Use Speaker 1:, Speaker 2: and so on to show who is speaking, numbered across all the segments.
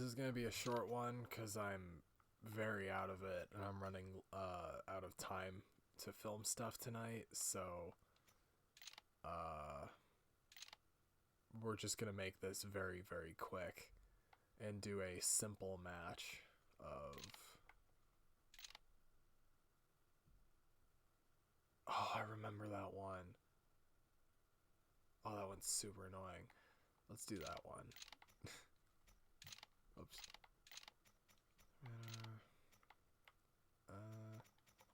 Speaker 1: This is gonna be a short one because I'm very out of it and I'm running out of time to film stuff tonight, so we're just gonna make this very, very quick and do a simple match of... Oh, I remember that one. Oh, that one's super annoying. Let's do that one. Oops.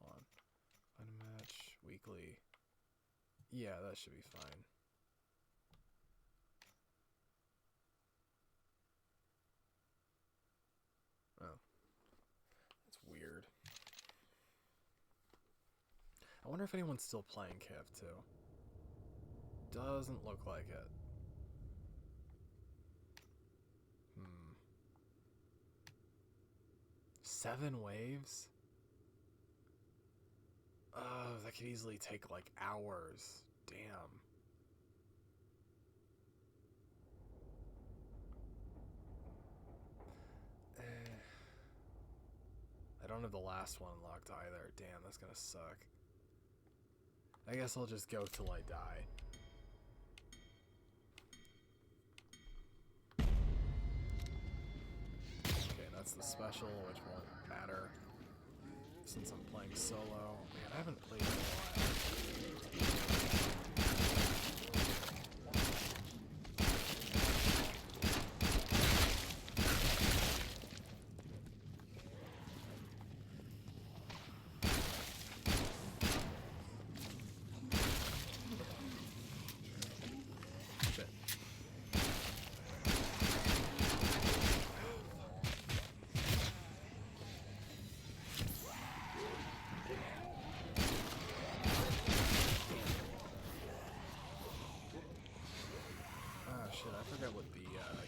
Speaker 1: Hold on. Find a match, weekly. Yeah, that should be fine. Oh. That's weird. I wonder if anyone's still playing KF2. Doesn't look like it. 7 waves? Oh, that could easily take like hours. Damn. I don't have the last one unlocked either. Damn, that's gonna suck. I guess I'll just go till I die. Okay, that's the special, which won't matter since I'm playing solo. Man, I haven't played in a while. I forgot what the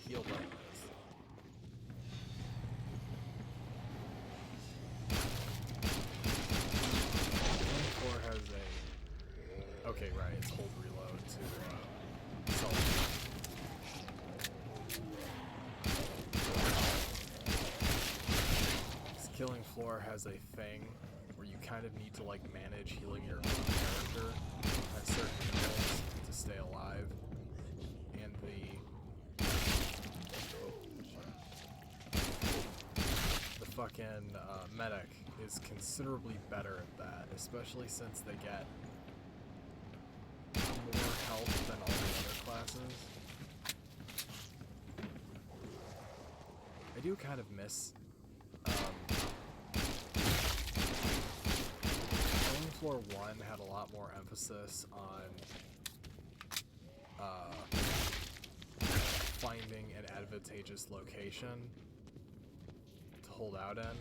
Speaker 1: heal button is. Or has a... Okay, right, it's hold reload to self. This killing floor has a thing where you kind of need to like manage healing your own character at certain intervals to stay alive. And the fucking medic is considerably better at that, especially since they get more health than all the other classes. I do kind of miss Killing Floor 1 had a lot more emphasis on finding an advantageous location to hold out in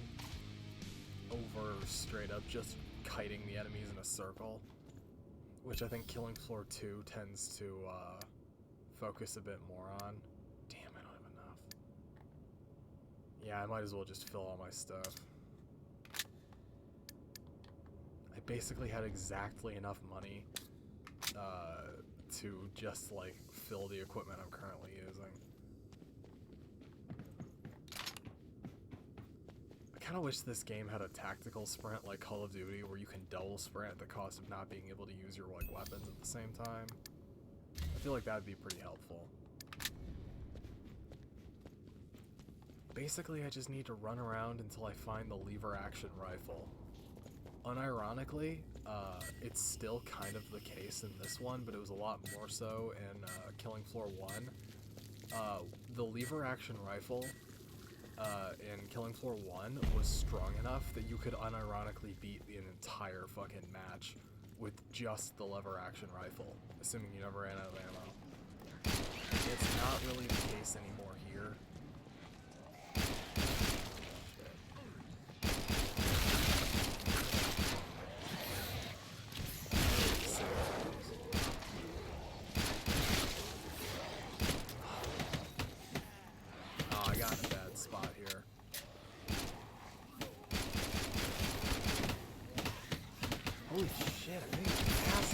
Speaker 1: over straight up just kiting the enemies in a circle, which I think Killing Floor 2 tends to focus a bit more on. Damn, I don't have enough. Yeah, I might as well just fill all my stuff. I basically had exactly enough money to just like fill the equipment I'm currently using. I kind of wish this game had a tactical sprint like Call of Duty where you can double sprint at the cost of not being able to use your like weapons at the same time. I feel like that'd be pretty helpful. Basically, I just need to run around until I find the lever action rifle. Unironically, it's still kind of the case in this one, but it was a lot more so in Killing Floor 1. The lever action rifle in Killing Floor 1 was strong enough that you could unironically beat an entire fucking match with just the lever action rifle, assuming you never ran out of ammo. It's not really the case anymore here. Spot here. Holy shit, I think it's fast.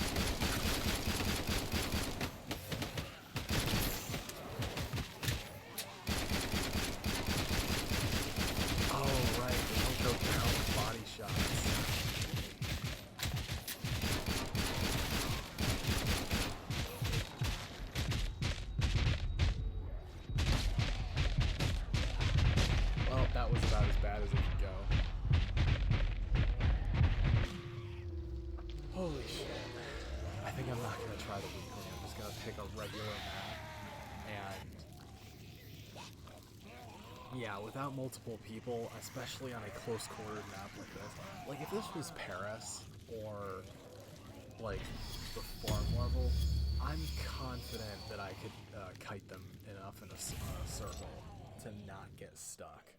Speaker 1: bad as it could go. Holy shit. I think I'm not gonna try the weekly. I'm just gonna pick a regular map. And yeah, without multiple people, especially on a close quartered map like this. Like if this was Paris or like the farm level, I'm confident that I could kite them enough in a circle to not get stuck.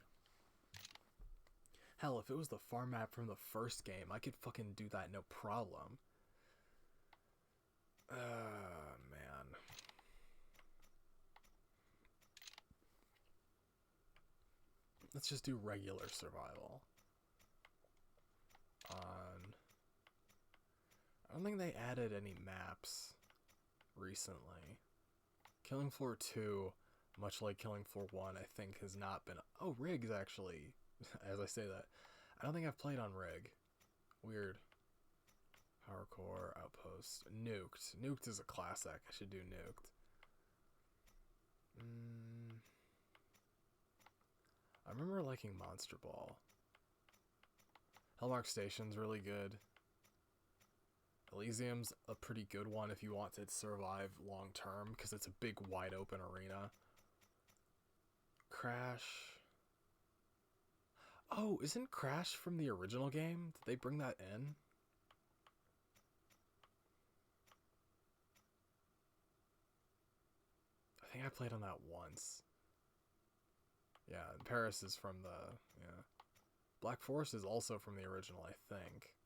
Speaker 1: Hell, if it was the farm map from the first game, I could fucking do that no problem. Man. Let's just do regular survival. I don't think they added any maps recently. Killing Floor 2, much like Killing Floor 1, I think has not been... Oh, Rig's actually, as I say that. I don't think I've played on Rig. Weird. Hardcore Outpost. Nuked. Nuked is a classic. I should do Nuked. I remember liking Monster Ball. Hellmark Station's really good. Elysium's a pretty good one if you want to survive long term, because it's a big wide open arena. Crash. Oh, isn't Crash from the original game? Did they bring that in? I think I played on that once. Yeah, Paris is from the... yeah. Black Forest is also from the original, I think.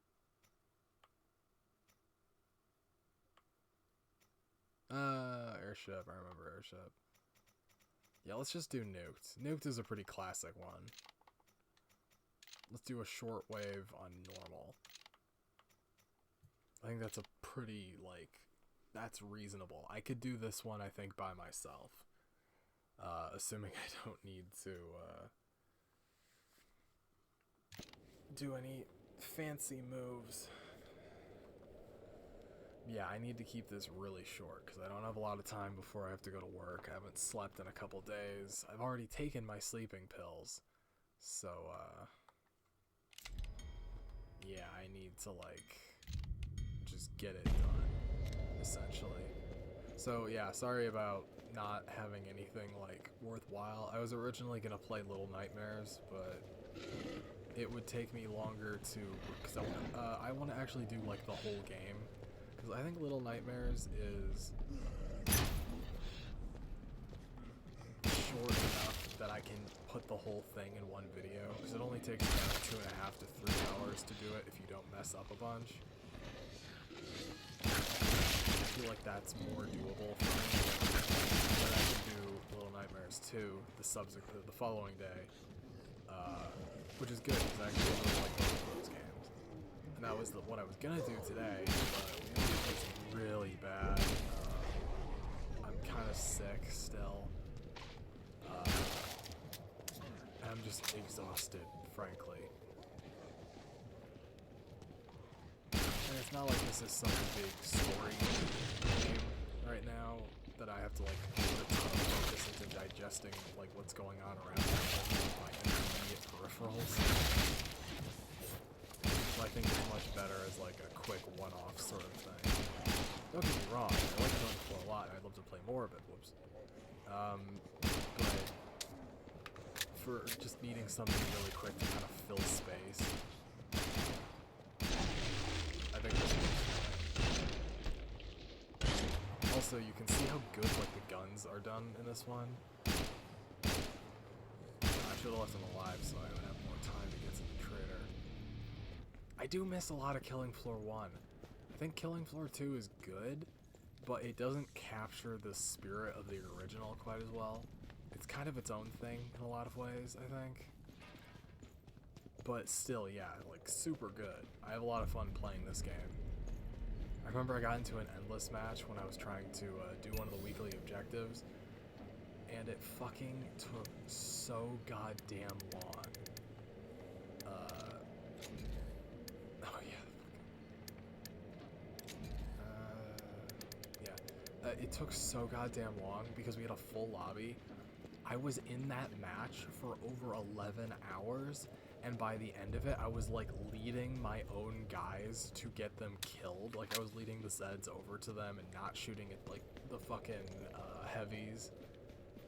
Speaker 1: Airship, I remember Airship. Yeah, let's just do Nuked. Nuked is a pretty classic one. Let's do a shortwave on normal. I think that's a pretty, like, that's reasonable. I could do this one, I think, by myself. Assuming I don't need to, do any fancy moves. Yeah, I need to keep this really short because I don't have a lot of time before I have to go to work. I haven't slept in a couple days. I've already taken my sleeping pills. So, yeah, I need to, like, just get it done, essentially. So, yeah, sorry about not having anything, like, worthwhile. I was originally going to play Little Nightmares, but it would take me longer to, because I want to actually do, like, the whole game. Because I think Little Nightmares is short enough that I can put the whole thing in one video. Because it only takes about 2.5 to 3 hours to do it if you don't mess up a bunch. I feel like that's more doable for me. But I can do Little Nightmares 2 the following day. Which is good because I actually really like both of those games. And that was what I was gonna do today, but it's really bad. I'm kind of sick still. I'm just exhausted, frankly. And it's not like this is some big story game right now that I have to, like, put a ton of focus into digesting, like, what's going on around me, like, my intermediate peripherals. So I think it's much better as, like, a quick one-off sort of thing. Don't get me wrong, I like Killing Floor a lot, and I'd love to play more of it, whoops. But for just needing something really quick to kind of fill space, I think this is also, you can see how good, like, the guns are done in this one. I should have left them alive so I would have more time to get to the trader. I do miss a lot of Killing Floor 1. I think Killing Floor 2 is good, but it doesn't capture the spirit of the original quite as well. It's kind of its own thing in a lot of ways, I think. But still, yeah, like, super good. I have a lot of fun playing this game. I remember I got into an endless match when I was trying to do one of the weekly objectives, and it fucking took so goddamn long. It took so goddamn long because we had a full lobby. I was in that match for over 11 hours, and by the end of it, I was like leading my own guys to get them killed. Like I was leading the Zeds over to them and not shooting at like the fucking heavies,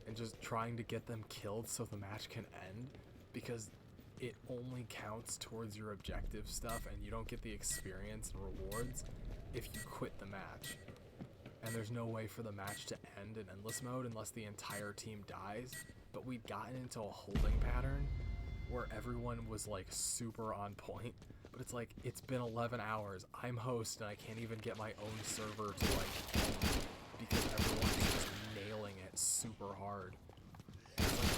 Speaker 1: and just trying to get them killed so the match can end, because it only counts towards your objective stuff and you don't get the experience and rewards if you quit the match. And there's no way for the match to end in endless mode unless the entire team dies. But we'd gotten into a holding pattern where everyone was like super on point. But it's like, it's been 11 hours. I'm host and I can't even get my own server to like end because everyone's just nailing it super hard. It's like,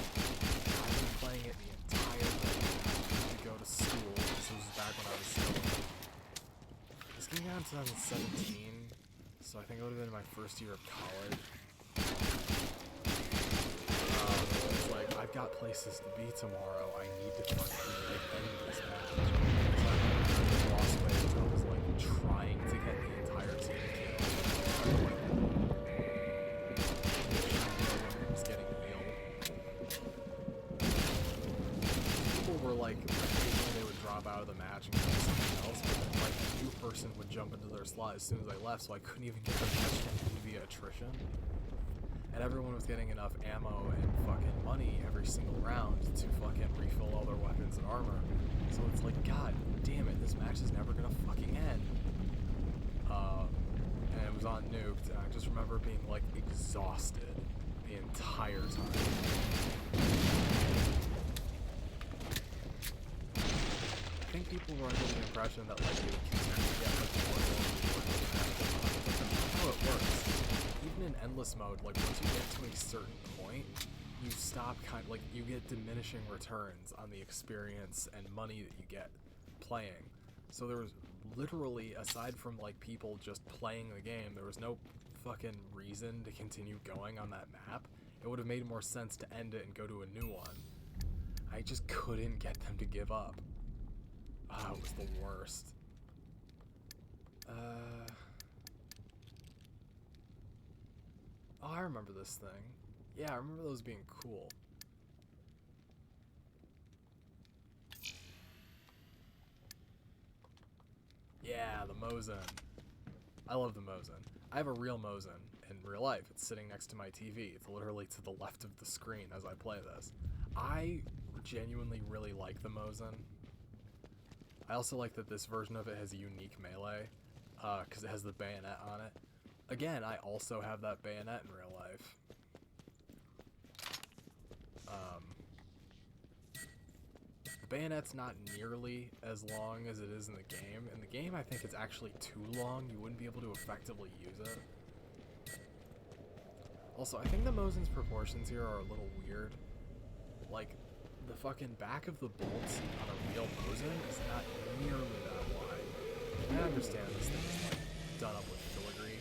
Speaker 1: I've been playing it the entire day to go to school. This was back when I was still. This came out in 2017. So I think it would have been my first year of college. It's like, I've got places to be tomorrow. I need to fucking end this match. So I lost weight as I was like trying to get the entire team killed. Was getting healed. People were like, occasionally they would drop out of the match and go to something else, but then, like, a new person would jump into their slot as soon as I left, so I couldn't even get the match to end via attrition. And everyone was getting enough ammo and fucking money every single round to fucking refill all their weapons and armor. So it's like, god damn it, this match is never gonna fucking end. And it was on Nuked, and I just remember being like exhausted the entire time. I think people were under the impression that like you would continue to get like more but that's how it works. Even in endless mode, like once you get to a certain point, you stop like you get diminishing returns on the experience and money that you get playing. So there was literally, aside from like people just playing the game, there was no fucking reason to continue going on that map. It would have made more sense to end it and go to a new one. I just couldn't get them to give up. Oh, it was the worst. Oh, I remember this thing. Yeah, I remember those being cool. Yeah, the Mosin. I love the Mosin. I have a real Mosin in real life. It's sitting next to my TV. It's literally to the left of the screen as I play this. I genuinely really like the Mosin. I also like that this version of it has a unique melee, because it has the bayonet on it. Again, I also have that bayonet in real life. The bayonet's not nearly as long as it is in the game. In the game, I think it's actually too long. You wouldn't be able to effectively use it. Also, I think the Mosin's proportions here are a little weird. Like, the fucking back of the bolts on a real Mosin is not nearly that wide. I understand this thing is like done up with filigree.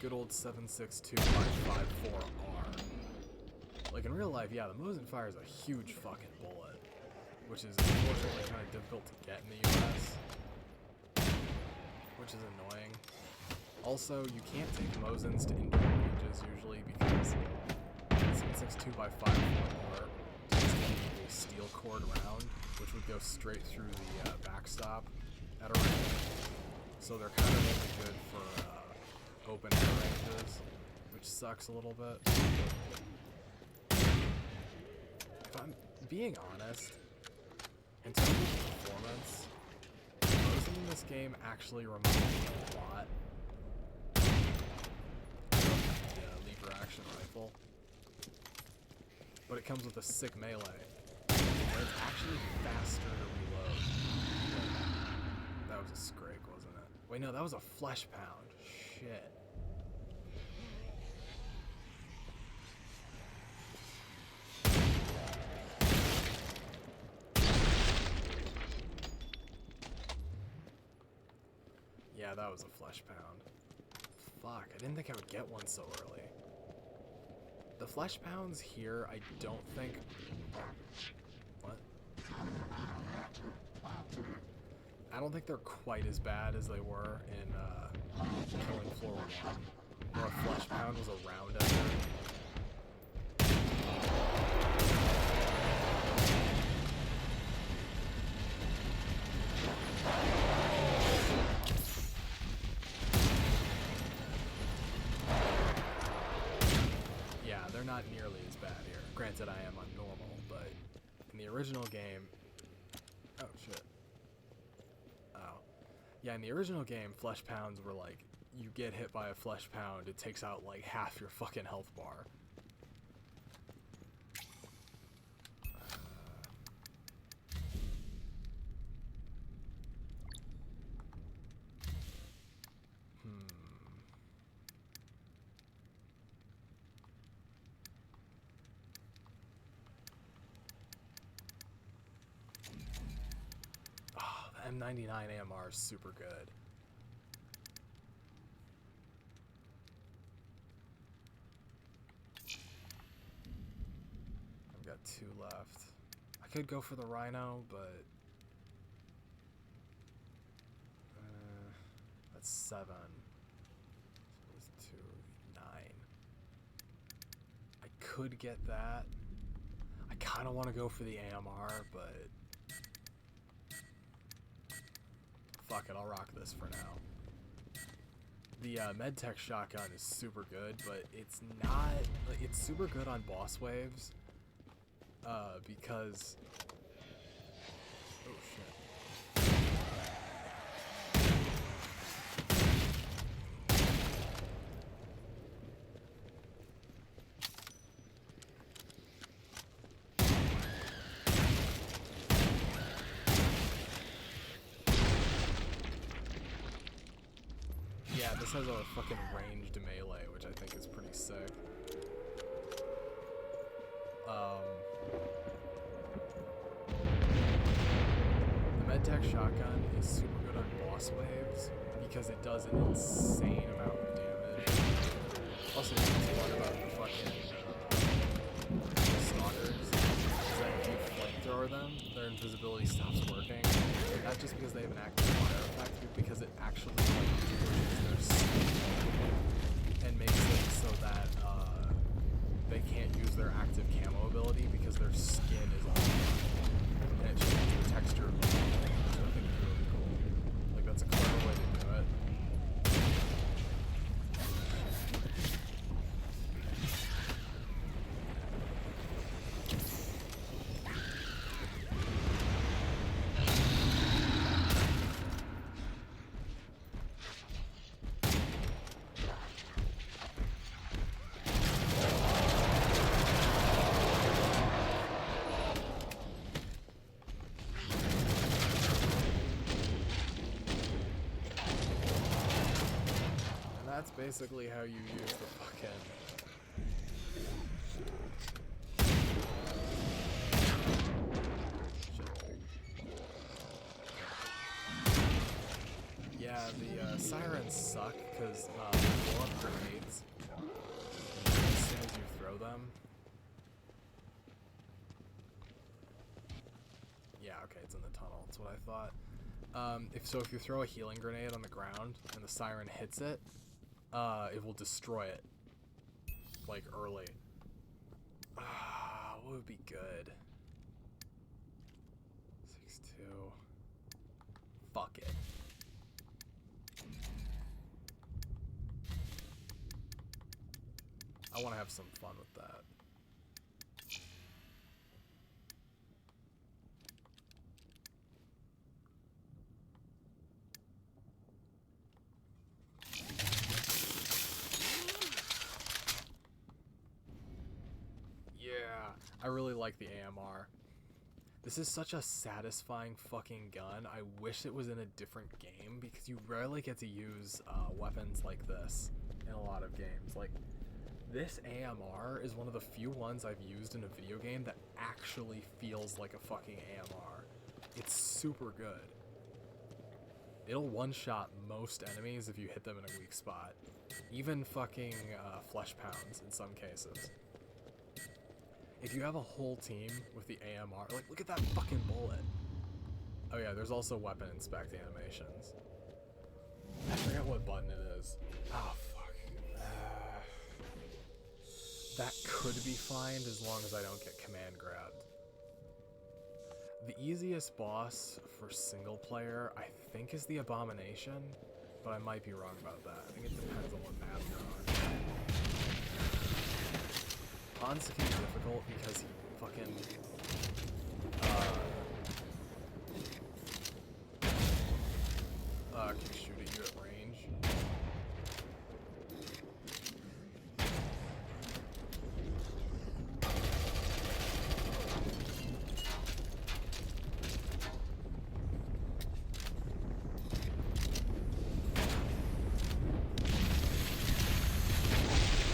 Speaker 1: Good old 7.62x54R. Like in real life, yeah, the Mosin fires a huge fucking bullet, which is unfortunately kind of difficult to get in the US, which is annoying. Also, you can't take Mosins to indoor ranges usually because 7.62x54R takes a steel cord round, which would go straight through the backstop at a range. So they're kind of only good for open air ranges, which sucks a little bit. If I'm being honest, in terms of performance, the Mosin in this game actually reminds me a lot of the lever action rifle, but it comes with a sick melee, and it's actually faster to reload. That was a Scrake, wasn't it? Wait, no, that was a Flesh Pound. Shit. Yeah, that was a Flesh Pound. Fuck, I didn't think I would get one so early. The Flesh Pounds here, I don't think... What? I don't think they're quite as bad as they were in Killing Floor 1, where a Flesh Pound was a round ender. Yeah, they're not nearly as bad here. Granted, I am on normal, but in the original game... Oh, shit. Oh. Yeah, in the original game, Flesh Pounds were like, you get hit by a Flesh Pound, it takes out like half your fucking health bar. M99 AMR is super good. I've got 2 left. I could go for the Rhino, but that's 7. So it's 2, 9. I could get that. I kind of want to go for the AMR, but fuck it, I'll rock this for now. The MedTech shotgun is super good, but it's not... Like, it's super good on boss waves, because... Oh, shit. Yeah, this has a fucking ranged melee, which I think is pretty sick. The MedTech shotgun is super good on boss waves because it does an insane amount of damage. Also, you can see about the fucking stalkers is that if you flamethrower them, their invisibility stops working. Not just because they have an active fire effect, but because it actually like pushes their skin and makes it so that they can't use their active camo ability because their skin is on and it changes the texture of the which I think is really cool. Like, that's a clever way to do it. That's basically how you use the fucking... Yeah, the sirens suck because they blow up grenades as soon as you throw them. Yeah, okay, it's in the tunnel. That's what I thought. If you throw a healing grenade on the ground and the siren hits it, it will destroy it, like, early. What would be good? 6-2. Fuck it. I want to have some fun with that. I really like the AMR. This is such a satisfying fucking gun. I wish it was in a different game because you rarely get to use weapons like this in a lot of games. Like, this AMR is one of the few ones I've used in a video game that actually feels like a fucking AMR. It's super good. It'll one-shot most enemies if you hit them in a weak spot. Even fucking Flesh Pounds in some cases. If you have a whole team with the AMR, like, look at that fucking bullet. Oh yeah, there's also weapon inspect animations. I forget what button it is. Oh fuck. That could be fine as long as I don't get command grabbed. The easiest boss for single player, I think, is the Abomination, but I might be wrong about that. I think it depends on what map you're on. Han's can be difficult because he fucking can shoot at you at range.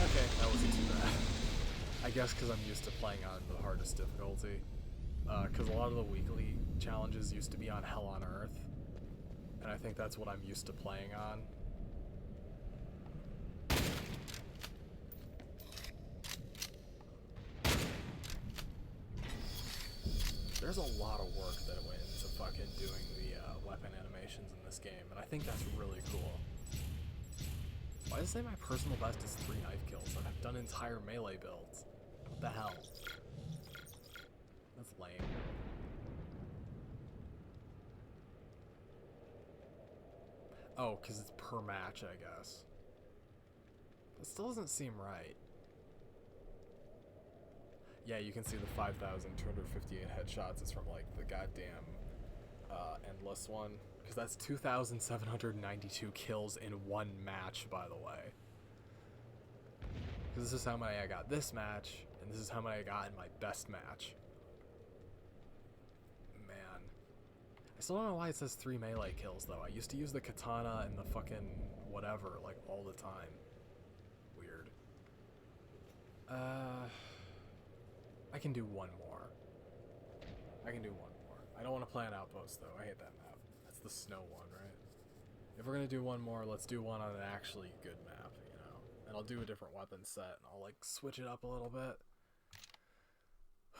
Speaker 1: Okay, that wasn't too bad. I guess because I'm used to playing on the hardest difficulty. Because a lot of the weekly challenges used to be on Hell on Earth. And I think that's what I'm used to playing on. There's a lot of work that went into fucking doing the weapon animations in this game, and I think that's really cool. Why does it say my personal best is 3 knife kills? I've done entire melee builds. What the hell? That's lame. Oh, because it's per match, I guess. That still doesn't seem right. Yeah, you can see the 5,258 headshots is from, like, the goddamn Endless one. Because that's 2,792 kills in one match, by the way. Because this is how many I got this match, and this is how many I got in my best match. Man. I still don't know why it says 3 melee kills, though. I used to use the katana and the fucking whatever, like, all the time. Weird. I can do one more. I can do one more. I don't want to play an outpost, though. I hate that map. That's the snow one, right? If we're going to do one more, let's do one on an actually good map, you know? And I'll do a different weapon set, and I'll, like, switch it up a little bit.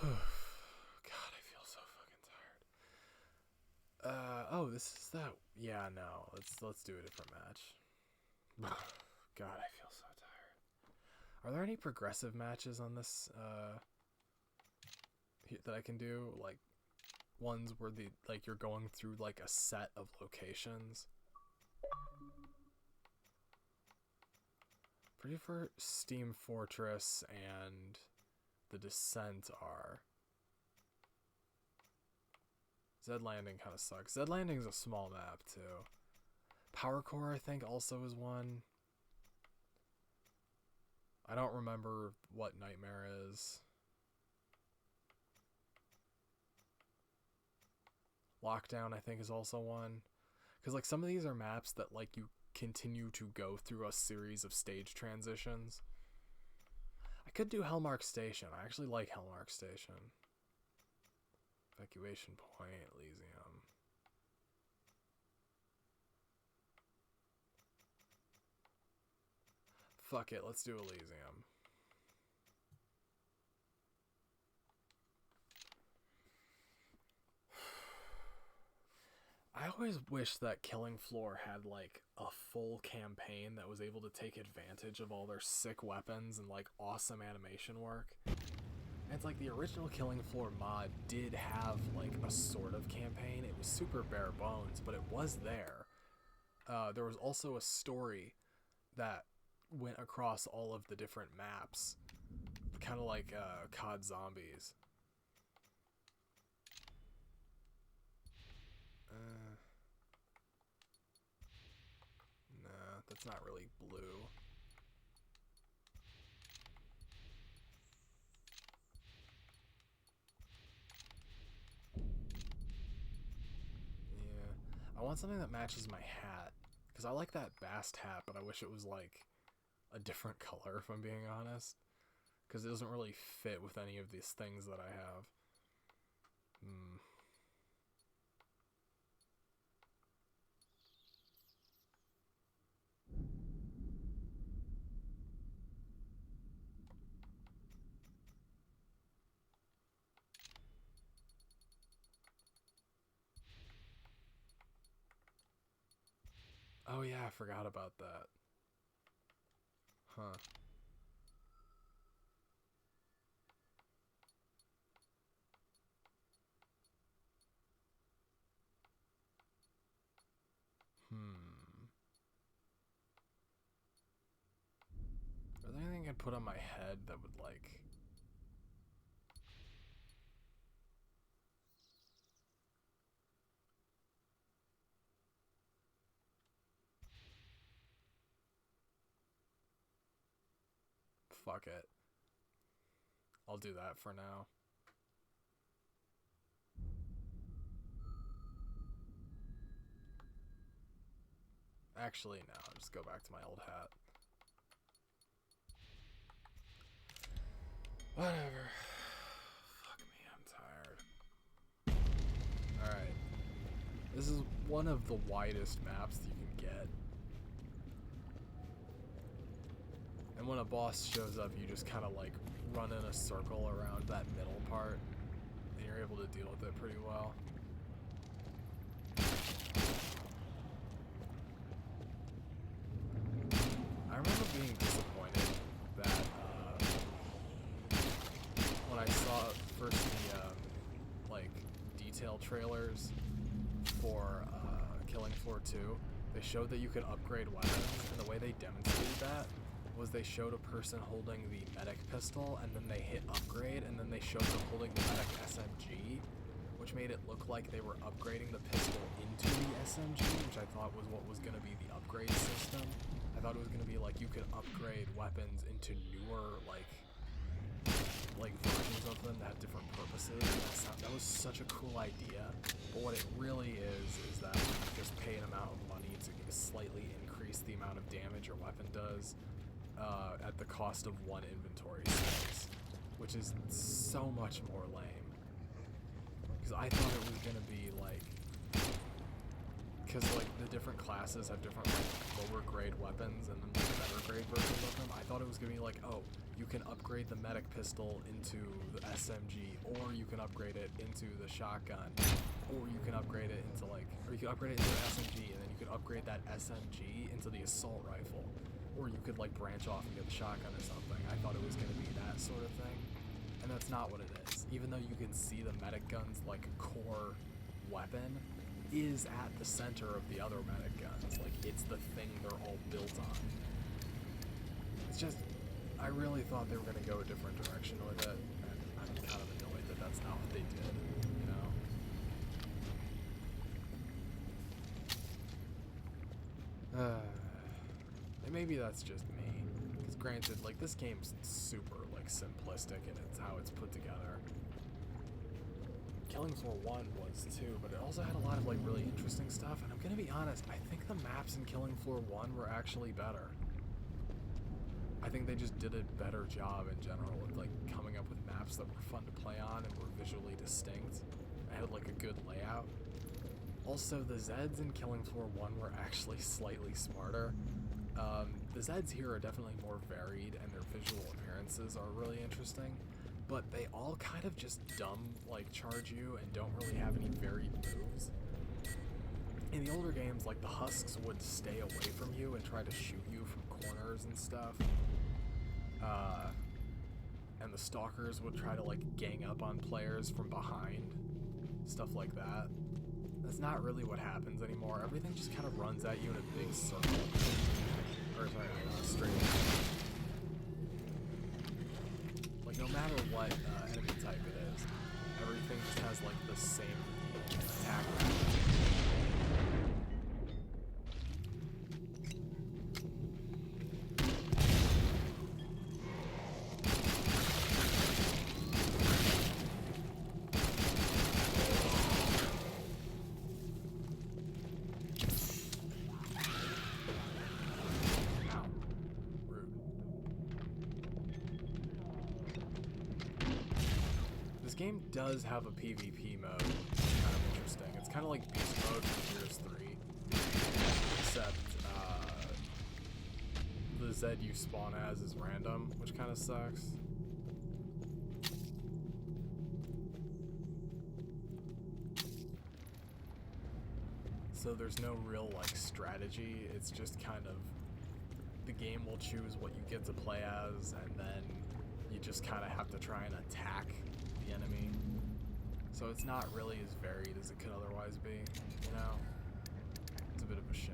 Speaker 1: God, I feel so fucking tired. Oh, this is that. Yeah, no. Let's do a different match. God, I feel so tired. Are there any progressive matches on this, that I can do? Like, ones where you're going through, like, a set of locations? Pretty sure Steam Fortress and The Descent are. Zed Landing kind of sucks. Zed Landing's a small map, too. Power Core, I think, also is one. I don't remember what Nightmare is. Lockdown, I think, is also one. Because, like, some of these are maps that, like, you continue to go through a series of stage transitions. I could do Hellmark Station. I actually like Hellmark Station. Evacuation Point, Elysium. Fuck it, let's do Elysium. I always wish that Killing Floor had, like, a full campaign that was able to take advantage of all their sick weapons and, like, awesome animation work. And it's like the original Killing Floor mod did have, like, a sort of campaign. It was super bare bones, but it was there. There was also a story that went across all of the different maps. Kind of like COD Zombies. Nah, that's not really blue. Yeah. I want something that matches my hat. Because I like that Bast hat, but I wish it was, like, a different color, if I'm being honest. Because it doesn't really fit with any of these things that I have. Oh yeah, I forgot about that. Huh. Is there anything I could put on my head that would, like... Fuck it. I'll do that for now. Actually, no. I'll just go back to my old hat. Whatever. Fuck me, I'm tired. Alright. This is one of the widest maps you can get. And when a boss shows up, you just kind of like run in a circle around that middle part, and you're able to deal with it pretty well. I remember being disappointed that when I saw first the like detail trailers for Killing Floor 2, they showed that you could upgrade weapons, and the way they demonstrated that was they showed a person holding the medic pistol, and then they hit upgrade, and then they showed them holding the medic SMG, which made it look like they were upgrading the pistol into the SMG, which I thought was what was going to be the upgrade system. I thought it was going to be like you could upgrade weapons into newer like versions of them that have different purposes. That was such a cool idea, but what it really is that you just pay an amount of money to slightly increase the amount of damage your weapon does at the cost of one inventory space, which is so much more lame. Because I thought it was gonna be like, because like the different classes have different like lower grade weapons and then better grade versions of them. I thought it was gonna be like, oh, you can upgrade the medic pistol into the SMG, or you can upgrade it into the shotgun, or you can upgrade it into like, or you can upgrade it into the SMG, and then you could upgrade that SMG into the assault rifle. Or you could like branch off and get the shotgun or something. I thought it was going to be that sort of thing. And that's not what it is. Even though you can see the medic gun's like core weapon is at the center of the other medic guns. Like it's the thing they're all built on. It's just, I really thought they were going to go a different direction with it. And I'm kind of annoyed that that's not what they did, you know? And maybe that's just me, because granted, like, this game's super, like, simplistic in how it's put together. Killing Floor 1 was too, but it also had a lot of, like, really interesting stuff, and I'm gonna be honest, I think the maps in Killing Floor 1 were actually better. I think they just did a better job in general of, like, coming up with maps that were fun to play on and were visually distinct. I had, like, a good layout. Also, the Zeds in Killing Floor 1 were actually slightly smarter. The Zeds here are definitely more varied, and their visual appearances are really interesting, but they all kind of just like charge you and don't really have any varied moves. In the older games, like the Husks would stay away from you and try to shoot you from corners and stuff, and the Stalkers would try to like gang up on players from behind, stuff like that. That's not really what happens anymore. Everything just kind of runs at you in a big circle. Or sorry, straight. Like no matter what enemy type it is, everything just has like the same attack. This game does have a PvP mode, which is kind of interesting. It's kind of like Beast Mode from Gears 3, except the Zed you spawn as is random, which kind of sucks. So there's no real like strategy. It's just kind of the game will choose what you get to play as, and then you just kind of have to try and attack the enemy. So it's not really as varied as it could otherwise be, you know? It's a bit of a shame.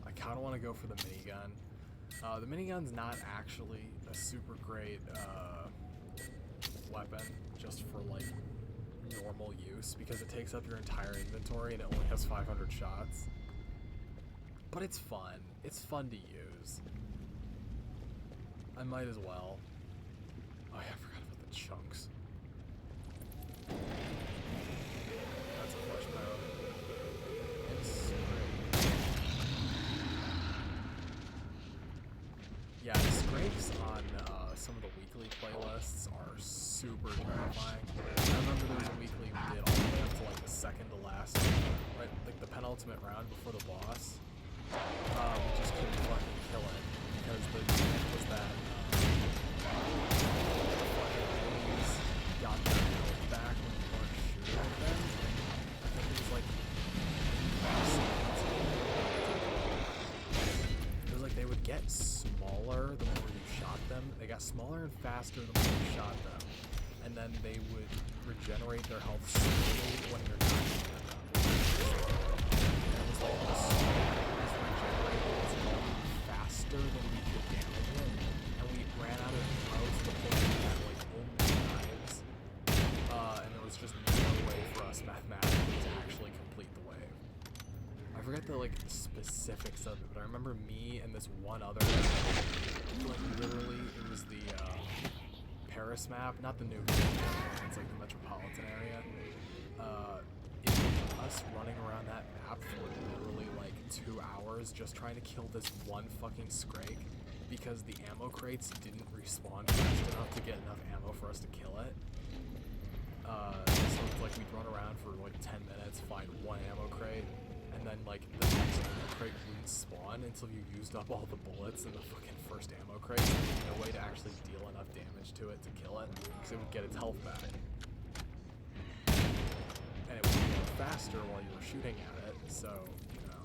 Speaker 1: I kind of want to go for the minigun. The minigun's not actually a super great weapon just for like normal use because it takes up your entire inventory and it only has 500 shots. But it's fun. It's fun to use. I might as well. Oh yeah, I forgot about the chunks. That's a flush power. It's great. Yeah, the scrapes on some of the weekly playlists are super terrifying. I remember there was a weekly we did all the way up to like the second to last, right, like the penultimate round before the boss. We just couldn't fucking kill it because the event was that fucking enemies got their health back when you weren't shooting at them. I think it was like it was like they would get smaller the more you shot them. They got smaller and faster the more you shot them, and then they would regenerate their health slowly when you're not shooting at them. And it was like this faster than we could damage it, and we ran out of ammo to the point that we had like only knives, and there was just no way for us mathematically to actually complete the wave. I forget the like specifics of it, but I remember me and this one other, like literally it was the Paris map, not the new map, it's like the metropolitan area. It was us running around that map for literally like 2 hours just trying to kill this one fucking Scrake because the ammo crates didn't respawn fast enough to get enough ammo for us to kill it. So it's like we'd run around for like 10 minutes, find one ammo crate, and then like the next ammo crate wouldn't spawn until you used up all the bullets in the fucking first ammo crate. So there's no way to actually deal enough damage to it to kill it because it would get its health back. And it would go faster while you were shooting at it, so, you know.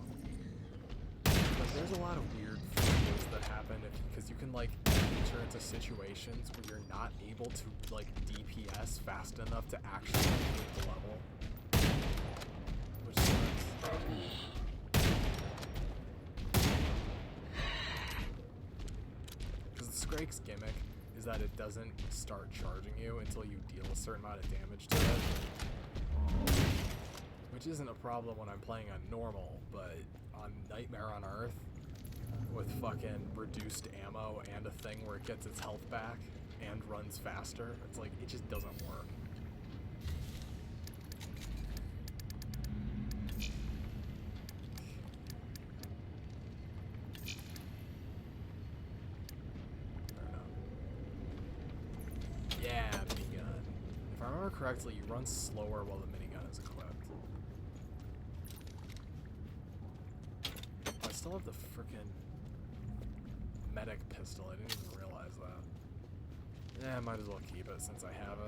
Speaker 1: But there's a lot of weird things that happen because you can, like, enter into situations where you're not able to, like, DPS fast enough to actually complete the level. Which sucks. Because the Scrake's gimmick is that it doesn't start charging you until you deal a certain amount of damage to it. Which isn't a problem when I'm playing on normal, but on Nightmare on Earth, with fucking reduced ammo and a thing where it gets its health back and runs faster, it's like, it just doesn't work. Yeah, minigun. If I remember correctly, you run slower while the minigun is equipped. I still have the frickin' medic pistol. I didn't even realize that. Yeah, I might as well keep it since I have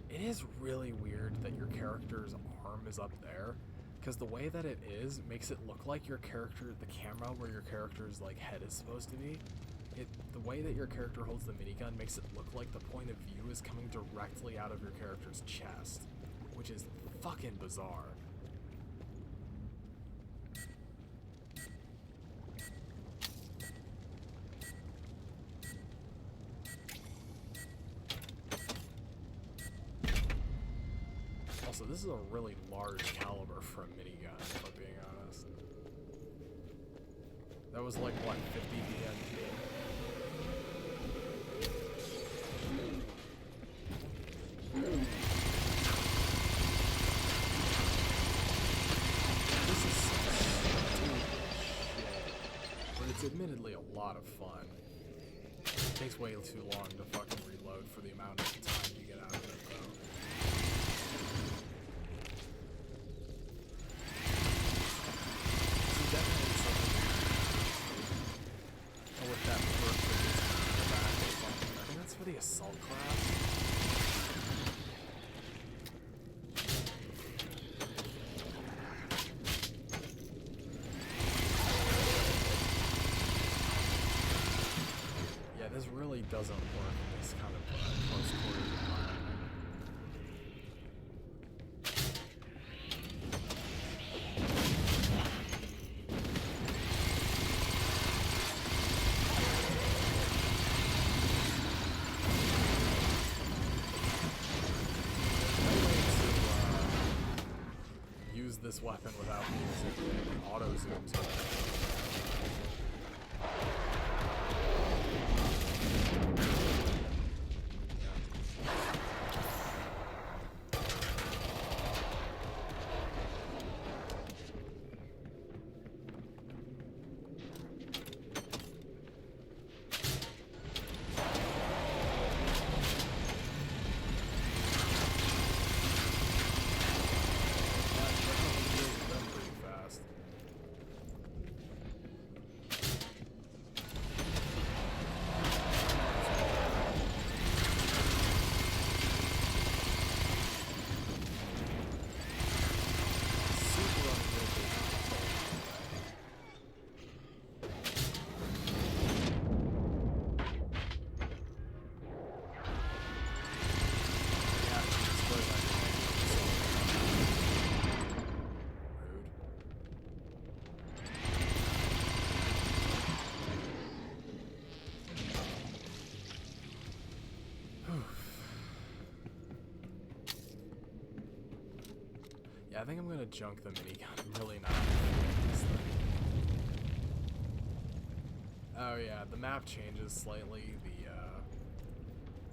Speaker 1: it. It is really weird that your character's arm is up there, because the way that it is makes it look like your character, the camera where your character's like head is supposed to be, the way that your character holds the minigun makes it look like the point of view is coming directly out of your character's chest, which is fucking bizarre. Also, this is a really large caliber for a minigun, if I'm being honest. That was like, what, 50 BMP? admittedly a lot of fun. It takes way too long to fucking reload for the amount of time you get out of it, though. This is definitely something. Oh, with that perk that gets in the back or something. I think that's for the assault class. This really doesn't work in this kind of close quarters environment. Use this weapon without using auto zooms. Yeah, I think I'm gonna junk the minigun. I'm really not feeling this thing. Oh yeah, the map changes slightly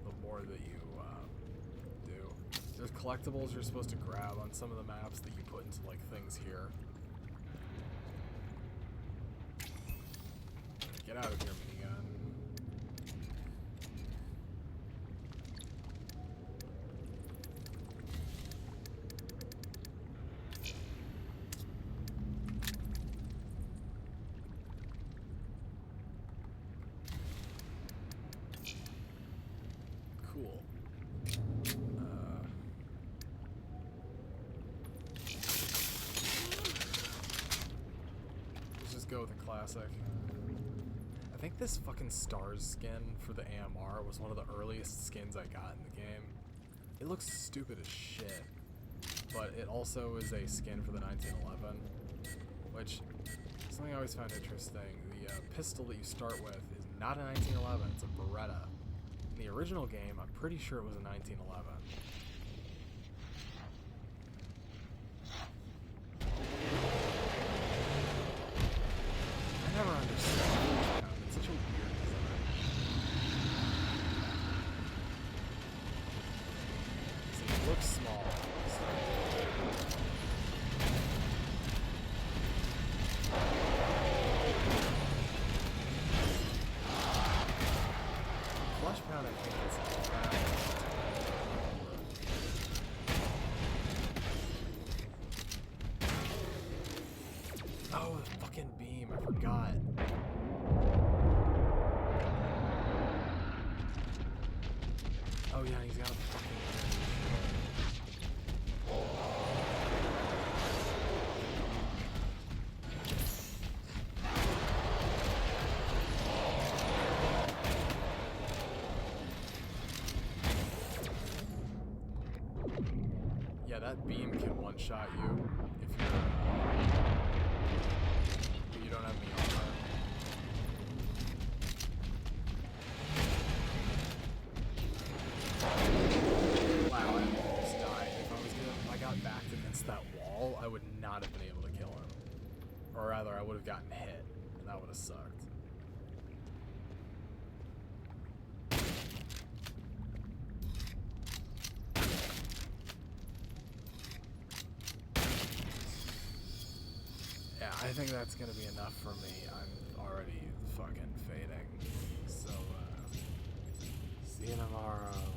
Speaker 1: the more that you do. There's collectibles you're supposed to grab on some of the maps that you put into like things here. Get out of here, minigun. Cool. Let's just go with a classic. I think this fucking Stars skin for the AMR was one of the earliest skins I got in the game. It looks stupid as shit, but it also is a skin for the 1911, which is something I always found interesting. The pistol that you start with is not a 1911, it's a Beretta. In the original game, I'm pretty sure it was a 1911. I never understood. It's such a weird design. See, it looks small. Flush pound, I think it's oh, the fucking beam, I forgot. Oh yeah, he's got a fucking yeah, that beam can one-shot you if you don't have any armor. Wow, I almost died. If I got backed against that wall, I would not have been able to kill him. Or rather, I would have gotten hit, and that would have sucked. Yeah, I think that's gonna be enough for me. I'm already fucking the NMR